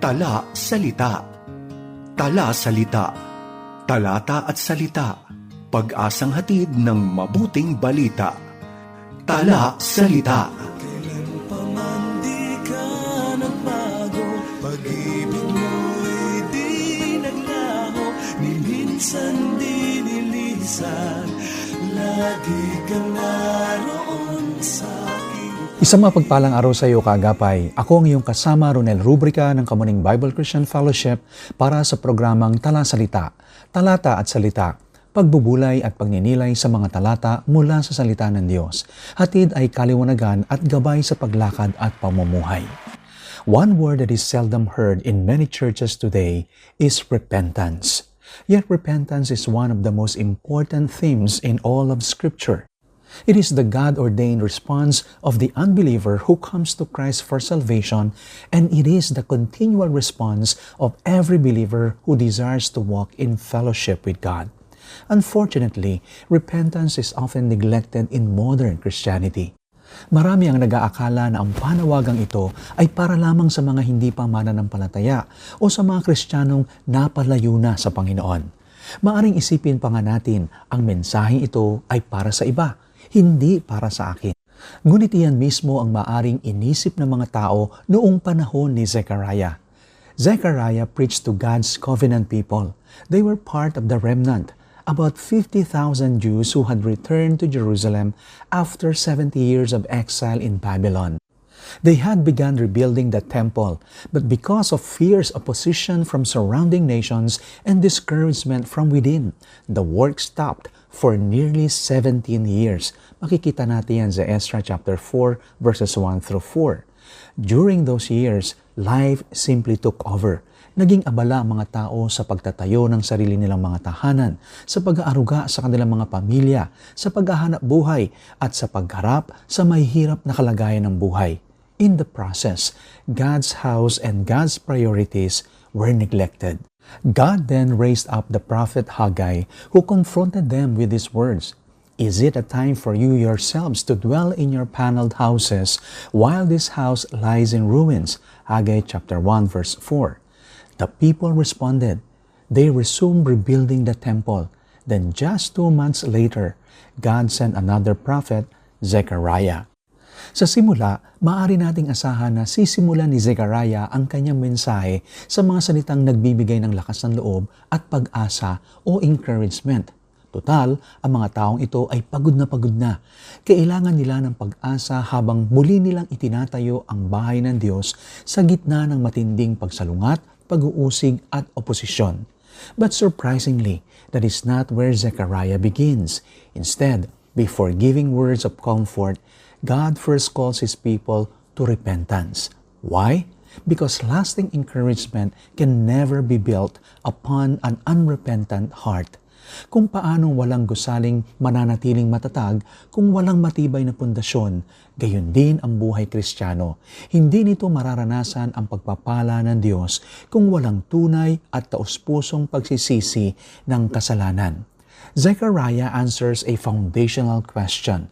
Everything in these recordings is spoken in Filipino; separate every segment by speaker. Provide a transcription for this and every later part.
Speaker 1: Tala, salita. Tala, salita. Talata at salita. Pag-asang hatid ng mabuting balita. Tala, salita.
Speaker 2: Kailan pa man di ka nagbago, pag-ibig mo'y di naglaho, ni minsan di nilisan, lagi kang naroon sa akin.
Speaker 3: Isang mapagpalang araw sa iyo, kaagapay. Ako ang iyong kasama, Ronel Rubrica ng Kamuning Bible Christian Fellowship para sa programang Tala Salita, Talata at Salita, pagbubulay at pagninilay sa mga talata mula sa salita ng Diyos. Hatid ay kaliwanagan at gabay sa paglakad at pamumuhay. One word that is seldom heard in many churches today is repentance. Yet repentance is one of the most important themes in all of Scripture. It is the God-ordained response of the unbeliever who comes to Christ for salvation, and it is the continual response of every believer who desires to walk in fellowship with God. Unfortunately, repentance is often neglected in modern Christianity. Marami ang nag-aakala na ang panawagang ito ay para lamang sa mga hindi pa mananampalataya o sa mga Kristiyanong napalayo na sa Panginoon. Maaring isipin pa nga natin, ang mensaheng ito ay para sa iba, hindi para sa akin. Ngunit iyan mismo ang maaring inisip ng mga tao noong panahon ni Zechariah. Zechariah preached to God's covenant people. They were part of the remnant, about 50,000 Jews who had returned to Jerusalem after 70 years of exile in Babylon. They had begun rebuilding the temple, but because of fierce opposition from surrounding nations and discouragement from within, the work stopped for nearly 17 years. Makikita natin yan sa Ezra chapter 4 verses 1 through 4. During those years, life simply took over. Naging abala ang mga tao sa pagtatayo ng sarili nilang mga tahanan, sa pag-aaruga sa kanilang mga pamilya, sa paghahanap buhay, at sa pagharap sa mahihirap na kalagayan ng buhay. In the process, God's house and God's priorities were neglected. God then raised up the prophet Haggai, who confronted them with these words, "Is it a time for you yourselves to dwell in your paneled houses while this house lies in ruins?" Haggai chapter 1 verse 4. The people responded. They resumed rebuilding the temple. Then just 2 months later, God sent another prophet, Zechariah. Sa simula, maaari nating asahan na sisimulan ni Zechariah ang kanyang mensahe sa mga salitang nagbibigay ng lakas ng loob at pag-asa o encouragement. Total, ang mga taong ito ay pagod na. Kailangan nila ng pag-asa habang muli nilang itinatayo ang bahay ng Diyos sa gitna ng matinding pagsalungat, pag-uusig at oposisyon. But surprisingly, that is not where Zechariah begins. Instead, before giving words of comfort, God first calls His people to repentance. Why? Because lasting encouragement can never be built upon an unrepentant heart. Kung paanong walang gusaling mananatiling matatag kung walang matibay na pundasyon, gayon din ang buhay Kristiyano. Hindi nito mararanasan ang pagpapala ng Diyos kung walang tunay at taus-pusong pagsisisi ng kasalanan. Zechariah answers a foundational question.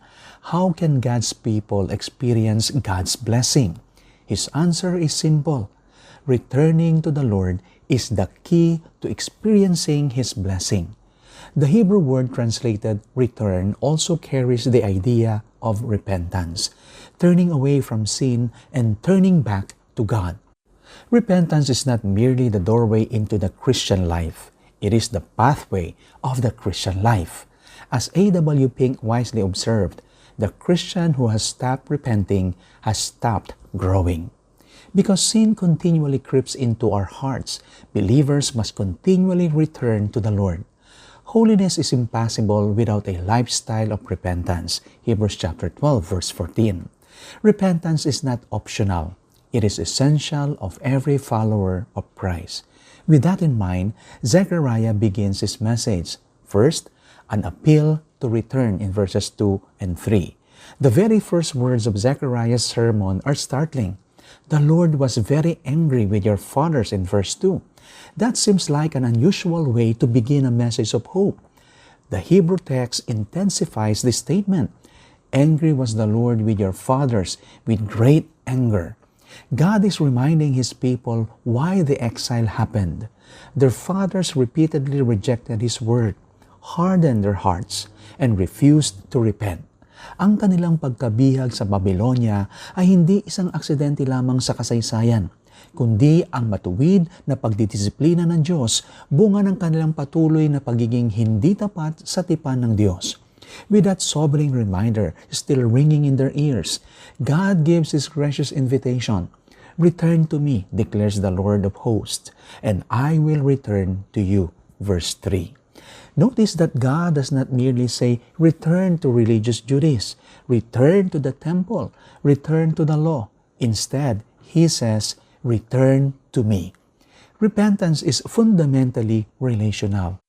Speaker 3: How can God's people experience God's blessing? His answer is simple. Returning to the Lord is the key to experiencing His blessing. The Hebrew word translated return also carries the idea of repentance, turning away from sin and turning back to God. Repentance is not merely the doorway into the Christian life. It is the pathway of the Christian life. As A.W. Pink wisely observed, the Christian who has stopped repenting has stopped growing. Because sin continually creeps into our hearts, believers must continually return to the Lord. Holiness is impossible without a lifestyle of repentance. Hebrews chapter 12 verse 14. Repentance is not optional. It is essential of every follower of Christ. With that in mind, Zechariah begins his message. First, an appeal to return in verses 2 and 3. The very first words of Zechariah's sermon are startling. The Lord was very angry with your fathers in verse 2. That seems like an unusual way to begin a message of hope. The Hebrew text intensifies this statement. Angry was the Lord with your fathers, with great anger. God is reminding His people why the exile happened. Their fathers repeatedly rejected His word, hardened their hearts, and refused to repent. Ang kanilang pagkabihag sa Babylonia ay hindi isang aksidente lamang sa kasaysayan, kundi ang matuwid na pagdidisiplina ng Diyos, bunga ng kanilang patuloy na pagiging hindi tapat sa tipan ng Diyos. With that sobering reminder still ringing in their ears, God gives His gracious invitation. Return to me, declares the Lord of hosts, and I will return to you. Verse 3. Notice that God does not merely say, return to religious duties, return to the temple, return to the law. Instead, He says, return to me. Repentance is fundamentally relational.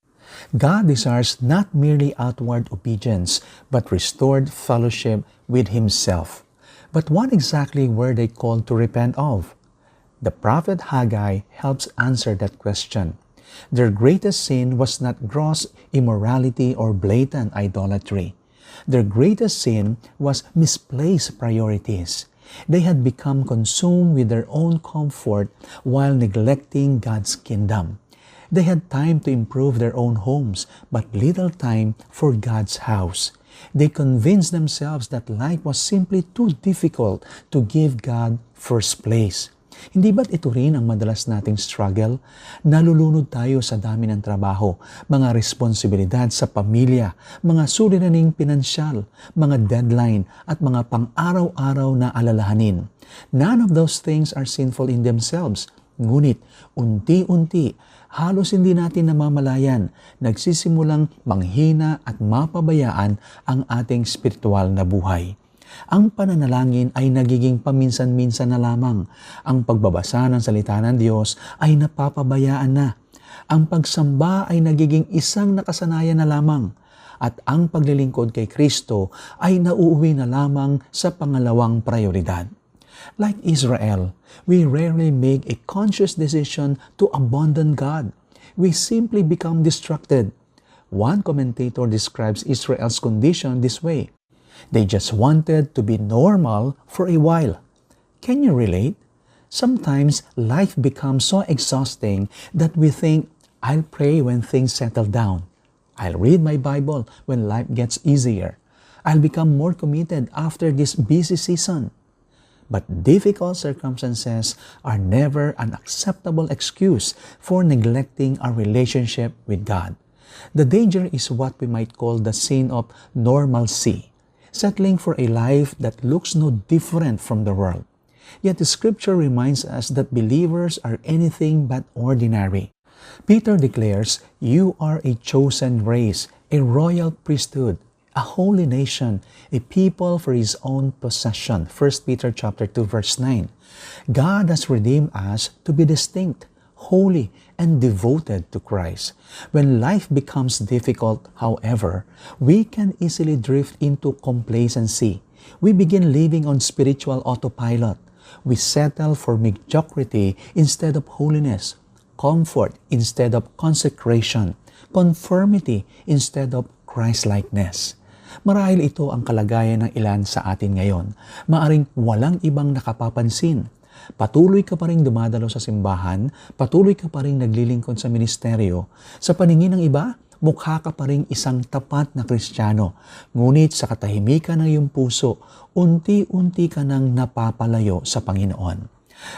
Speaker 3: God desires not merely outward obedience, but restored fellowship with Himself. But what exactly were they called to repent of? The prophet Haggai helps answer that question. Their greatest sin was not gross immorality or blatant idolatry. Their greatest sin was misplaced priorities. They had become consumed with their own comfort while neglecting God's kingdom. They had time to improve their own homes, but little time for God's house. They convinced themselves that life was simply too difficult to give God first place. Hindi ba't ito rin ang madalas nating struggle? Nalulunod tayo sa dami ng trabaho, mga responsibilidad sa pamilya, mga suliraning pinansyal, mga deadline, at mga pang-araw-araw na alalahanin. None of those things are sinful in themselves. Ngunit, unti-unti, halos hindi natin namamalayan, nagsisimulang manghina at mapabayaan ang ating spiritual na buhay. Ang pananalangin ay nagiging paminsan-minsan na lamang. Ang pagbabasa ng salita ng Diyos ay napapabayaan na. Ang pagsamba ay nagiging isang nakasanayan na lamang. At ang paglilingkod kay Kristo ay nauuwi na lamang sa pangalawang prioridad. Like Israel, we rarely make a conscious decision to abandon God. We simply become distracted. One commentator describes Israel's condition this way. They just wanted to be normal for a while. Can you relate? Sometimes life becomes so exhausting that we think, I'll pray when things settle down. I'll read my Bible when life gets easier. I'll become more committed after this busy season. But difficult circumstances are never an acceptable excuse for neglecting our relationship with God. The danger is what we might call the sin of normalcy, settling for a life that looks no different from the world. Yet the Scripture reminds us that believers are anything but ordinary. Peter declares, you are a chosen race, a royal priesthood, a holy nation, a people for His own possession. 1 Peter chapter 2, verse 9. God has redeemed us to be distinct, holy, and devoted to Christ. When life becomes difficult, however, we can easily drift into complacency. We begin living on spiritual autopilot. We settle for mediocrity instead of holiness, comfort instead of consecration, conformity instead of Christ-likeness. Marahil ito ang kalagayan ng ilan sa atin ngayon. Maaring walang ibang nakapapansin. Patuloy ka pa rin dumadalo sa simbahan, patuloy ka pa rin naglilingkod sa ministeryo. Sa paningin ng iba, mukha ka pa rin isang tapat na Kristiyano. Ngunit sa katahimikan ng iyong puso, unti-unti ka nang napapalayo sa Panginoon.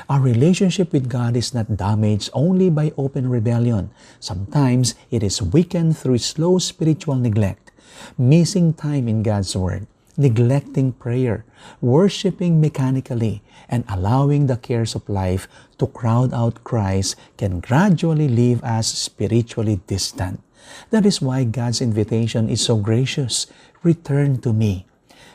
Speaker 3: Our relationship with God is not damaged only by open rebellion. Sometimes it is weakened through slow spiritual neglect, missing time in God's Word, neglecting prayer, worshiping mechanically, and allowing the cares of life to crowd out Christ can gradually leave us spiritually distant. That is why God's invitation is so gracious. Return to me.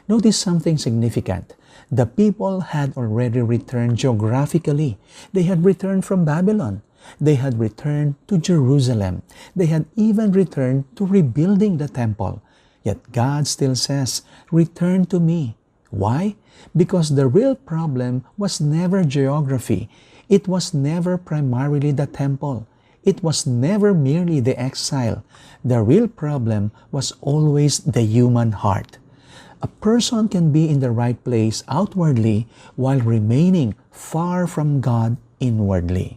Speaker 3: Notice something significant. The people had already returned geographically. They had returned from Babylon. They had returned to Jerusalem. They had even returned to rebuilding the temple. Yet God still says, return to me. Why? Because the real problem was never geography. It was never primarily the temple. It was never merely the exile. The real problem was always the human heart. A person can be in the right place outwardly while remaining far from God inwardly.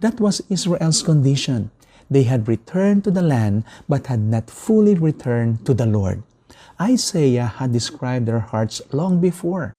Speaker 3: That was Israel's condition. They had returned to the land but had not fully returned to the Lord. Isaiah had described their hearts long before.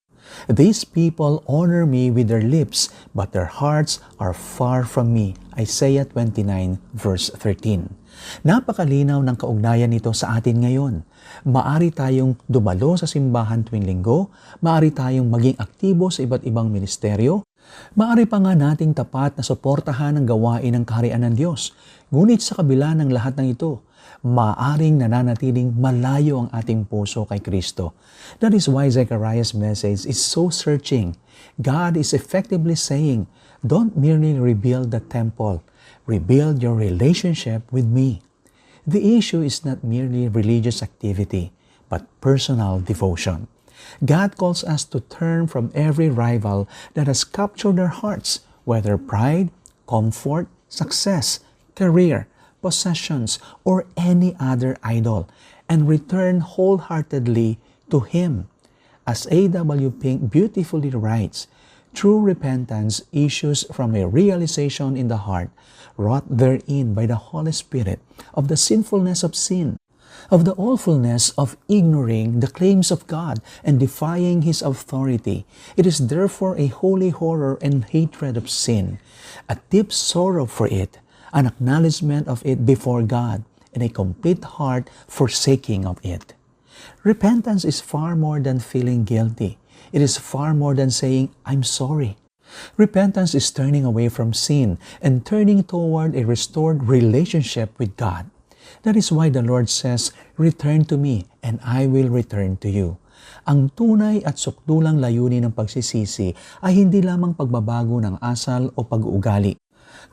Speaker 3: These people honor me with their lips, but their hearts are far from me. Isaiah 29 verse 13. Napakalinaw ng kaugnayan nito sa atin ngayon. Maari tayong dumalo sa simbahan tuwing linggo, maari tayong maging aktibo sa iba't ibang ministeryo, maari pa nga nating tapat na suportahan ang gawain ng kaharian ng Diyos. Ngunit sa kabila ng lahat ng ito, maaring nananatiling malayo ang ating puso kay Kristo. That is why Zechariah's message is so searching. God is effectively saying, don't merely rebuild the temple, rebuild your relationship with me. The issue is not merely religious activity, but personal devotion. God calls us to turn from every rival that has captured our hearts, whether pride, comfort, success, career, possessions, or any other idol, and return wholeheartedly to Him. As A.W. Pink beautifully writes, true repentance issues from a realization in the heart, wrought therein by the Holy Spirit, of the sinfulness of sin, of the awfulness of ignoring the claims of God and defying His authority. It is therefore a holy horror and hatred of sin, a deep sorrow for it, an acknowledgement of it before God, and a complete heart forsaking of it. Repentance is far more than feeling guilty. It is far more than saying, I'm sorry. Repentance is turning away from sin and turning toward a restored relationship with God. That is why the Lord says, return to me and I will return to you. Ang tunay at sukdulang layunin ng pagsisisi ay hindi lamang pagbabago ng asal o pag-uugali,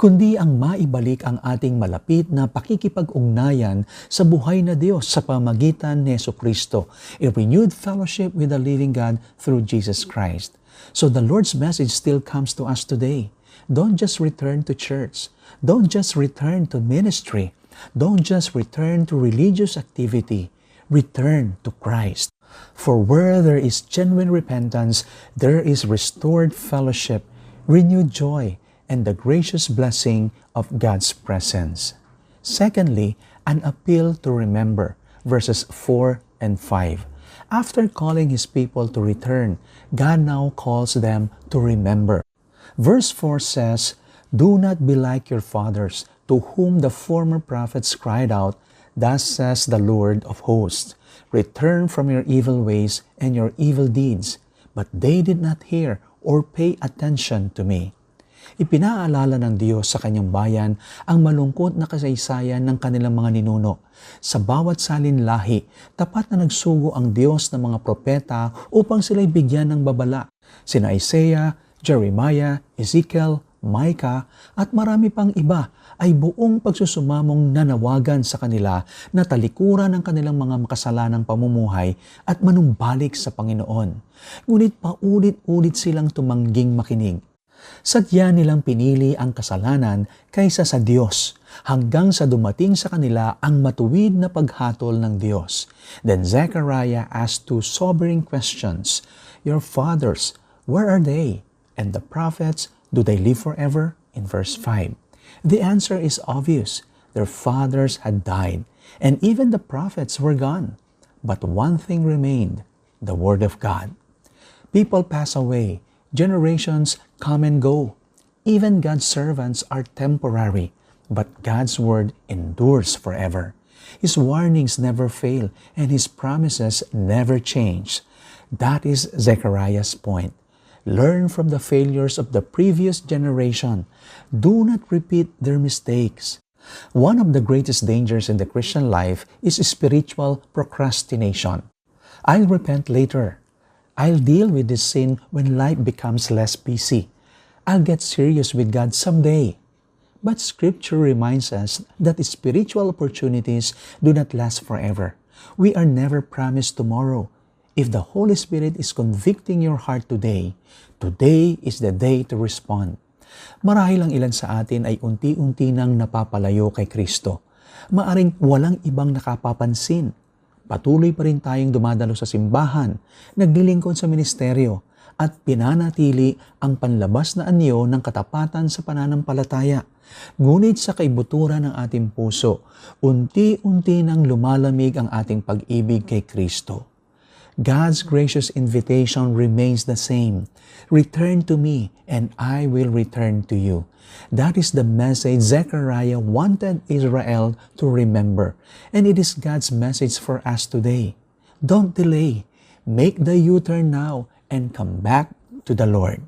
Speaker 3: kundi ang maibalik ang ating malapit na pakikipag-ugnayan sa buhay na Diyos sa pamagitan ni Jesucristo, a renewed fellowship with the living God through Jesus Christ. So the Lord's message still comes to us today. Don't just return to church. Don't just return to ministry. Don't just return to religious activity. Return to Christ. For where there is genuine repentance, there is restored fellowship, renewed joy, and the gracious blessing of God's presence. Secondly, an appeal to remember, verses 4 and 5. After calling His people to return, God now calls them to remember. Verse 4 says, do not be like your fathers, to whom the former prophets cried out, thus says the Lord of hosts, return from your evil ways and your evil deeds. But they did not hear or pay attention to me. Ipinaalala ng Diyos sa kanyang bayan ang malungkot na kasaysayan ng kanilang mga ninuno. Sa bawat salinlahi, tapat na nagsugo ang Diyos ng mga propeta upang sila'y bigyan ng babala. Sina Isaiah, Jeremiah, Ezekiel, Micah, at marami pang iba ay buong pagsusumamong nanawagan sa kanila na talikuran ang kanilang mga makasalanang pamumuhay at manumbalik sa Panginoon. Ngunit paulit-ulit silang tumangging makinig. Sadya nilang pinili ang kasalanan kaysa sa Diyos hanggang sa dumating sa kanila ang matuwid na paghatol ng Diyos. Then Zechariah asked two sobering questions. Your fathers, where are they? And the prophets, do they live forever? In verse 5. The answer is obvious. Their fathers had died, and even the prophets were gone. But one thing remained, the Word of God. People pass away. Generations come and go. Even God's servants are temporary, but God's word endures forever. His warnings never fail, and His promises never change. That is Zechariah's point. Learn from the failures of the previous generation. Do not repeat their mistakes. One of the greatest dangers in the Christian life is spiritual procrastination. I'll repent later. I'll deal with this sin when life becomes less busy. I'll get serious with God someday. But Scripture reminds us that spiritual opportunities do not last forever. We are never promised tomorrow. If the Holy Spirit is convicting your heart today, today is the day to respond. Marahil ang ilan sa atin ay unti-unti nang napapalayo kay Kristo. Maaring walang ibang nakapapansin. Patuloy pa rin tayong dumadalo sa simbahan, naglilingkod sa ministeryo, at pinanatili ang panlabas na anyo ng katapatan sa pananampalataya. Ngunit sa kaibuturan ng ating puso, unti-unti nang lumalamig ang ating pag-ibig kay Kristo. God's gracious invitation remains the same. Return to me, and I will return to you. That is the message Zechariah wanted Israel to remember, and it is God's message for us today. Don't delay. Make the U-turn now and come back to the Lord.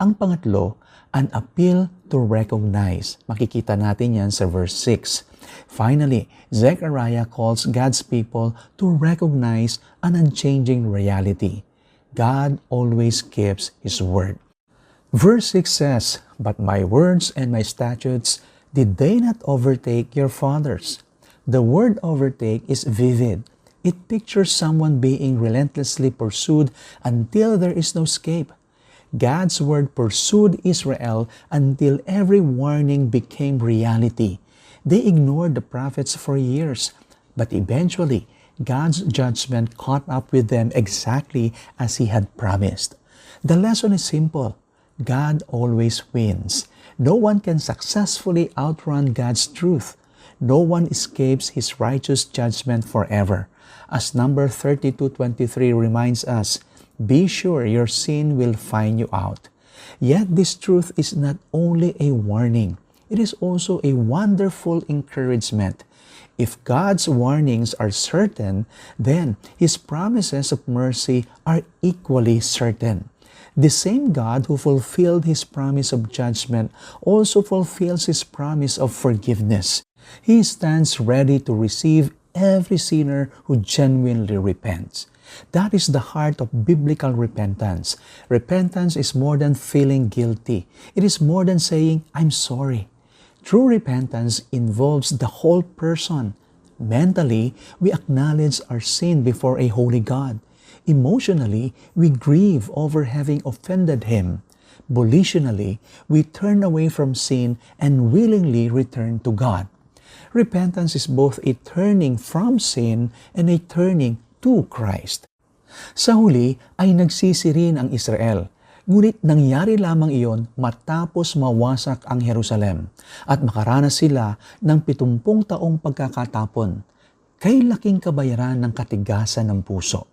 Speaker 3: Ang pangatlo, an appeal to recognize. Makikita natin yan sa verse 6. Finally, Zechariah calls God's people to recognize an unchanging reality. God always keeps His word. Verse 6 says, "But my words and my statutes, did they not overtake your fathers?" The word overtake is vivid. It pictures someone being relentlessly pursued until there is no escape. God's word pursued Israel until every warning became reality. They ignored the prophets for years, but eventually, God's judgment caught up with them exactly as He had promised. The lesson is simple. God always wins. No one can successfully outrun God's truth. No one escapes His righteous judgment forever. As number 32:23 reminds us, be sure your sin will find you out. Yet this truth is not only a warning, it is also a wonderful encouragement. If God's warnings are certain, then His promises of mercy are equally certain. The same God who fulfilled His promise of judgment also fulfills His promise of forgiveness. He stands ready to receive every sinner who genuinely repents. That is the heart of biblical repentance. Repentance is more than feeling guilty. It is more than saying, "I'm sorry." True repentance involves the whole person. Mentally, we acknowledge our sin before a holy God. Emotionally, we grieve over having offended Him. Volitionally, we turn away from sin and willingly return to God. Repentance is both a turning from sin and a turning to Christ. Sa huli ay nagsisi rin ang Israel. Ngunit nangyari lamang iyon matapos mawasak ang Jerusalem at makaranas sila ng 70 taong pagkakatapon. Kay laking kabayaran ng katigasan ng puso.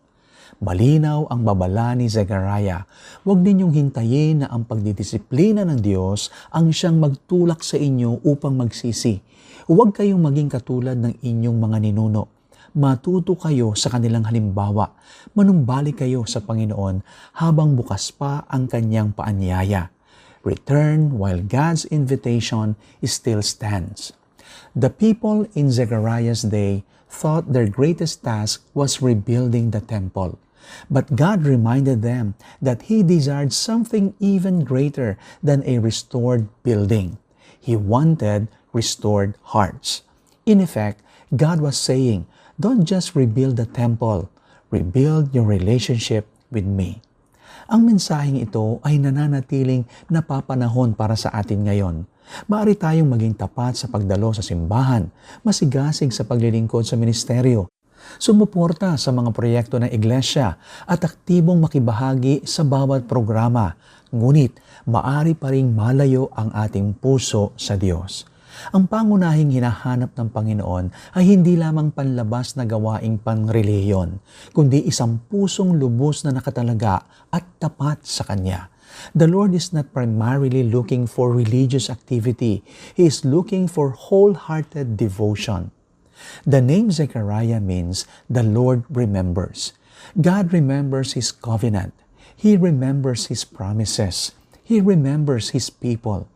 Speaker 3: Malinaw ang babala ni Zechariah. Huwag ninyong hintayin na ang pagdidisiplina ng Diyos ang siyang magtulak sa inyo upang magsisi. Huwag kayong maging katulad ng inyong mga ninuno. Matuto kayo sa kanilang halimbawa. Manumbalik kayo sa Panginoon habang bukas pa ang kanyang paanyaya. Return while God's invitation still stands. The people in Zechariah's day thought their greatest task was rebuilding the temple. But God reminded them that He desired something even greater than a restored building. He wanted restored hearts. In effect, God was saying, don't just rebuild the temple, rebuild your relationship with me. Ang mensaheng ito ay nananatiling napapanahon para sa atin ngayon. Maaari tayong maging tapat sa pagdalo sa simbahan, masigasig sa paglilingkod sa ministeryo, sumuporta sa mga proyekto ng iglesia at aktibong makibahagi sa bawat programa. Ngunit, maaari pa ring malayo ang ating puso sa Diyos. Ang pangunahing hinahanap ng Panginoon ay hindi lamang panlabas na gawaing pangrelihiyon, kundi isang pusong lubos na nakatalaga at tapat sa Kanya. The Lord is not primarily looking for religious activity. He is looking for wholehearted devotion. The name Zechariah means the Lord remembers. God remembers His covenant. He remembers His promises. He remembers His people.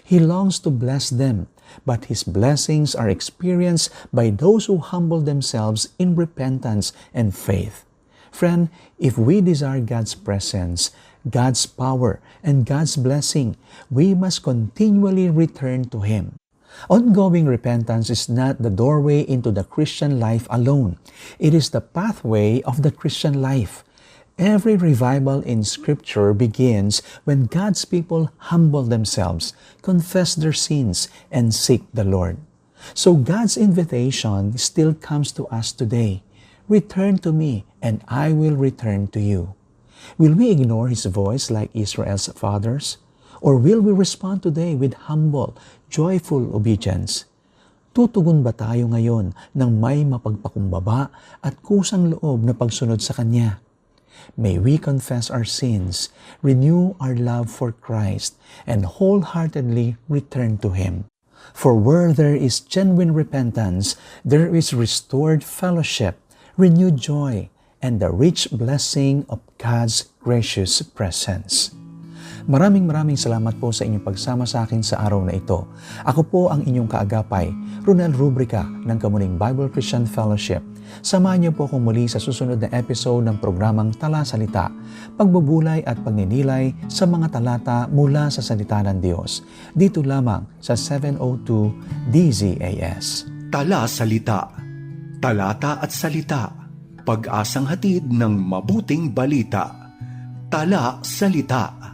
Speaker 3: He longs to bless them, but His blessings are experienced by those who humble themselves in repentance and faith. Friend, if we desire God's presence, God's power, and God's blessing, we must continually return to Him. Ongoing repentance is not the doorway into the Christian life alone. It is the pathway of the Christian life. Every revival in Scripture begins when God's people humble themselves, confess their sins, and seek the Lord. So God's invitation still comes to us today. Return to me, and I will return to you. Will we ignore His voice like Israel's fathers? Or will we respond today with humble, joyful obedience? Tutugon ba tayo ngayon ng may mapagpakumbaba at kusang loob na pagsunod sa Kanya? May we confess our sins, renew our love for Christ, and wholeheartedly return to Him. For where there is genuine repentance, there is restored fellowship, renewed joy, and the rich blessing of God's gracious presence. Maraming salamat po sa inyong pagsama sa akin sa araw na ito. Ako po ang inyong kaagapay, Ronel Rubrica ng Kamuning Bible Christian Fellowship. Samahan niyo po akong muli sa susunod na episode ng programang Tala Salita, pagbubulay at pagninilay sa mga talata mula sa salita ng Diyos. Dito lamang sa 702 DZAS.
Speaker 1: Tala Salita, talata at salita, pag-asang hatid ng mabuting balita. Tala Salita.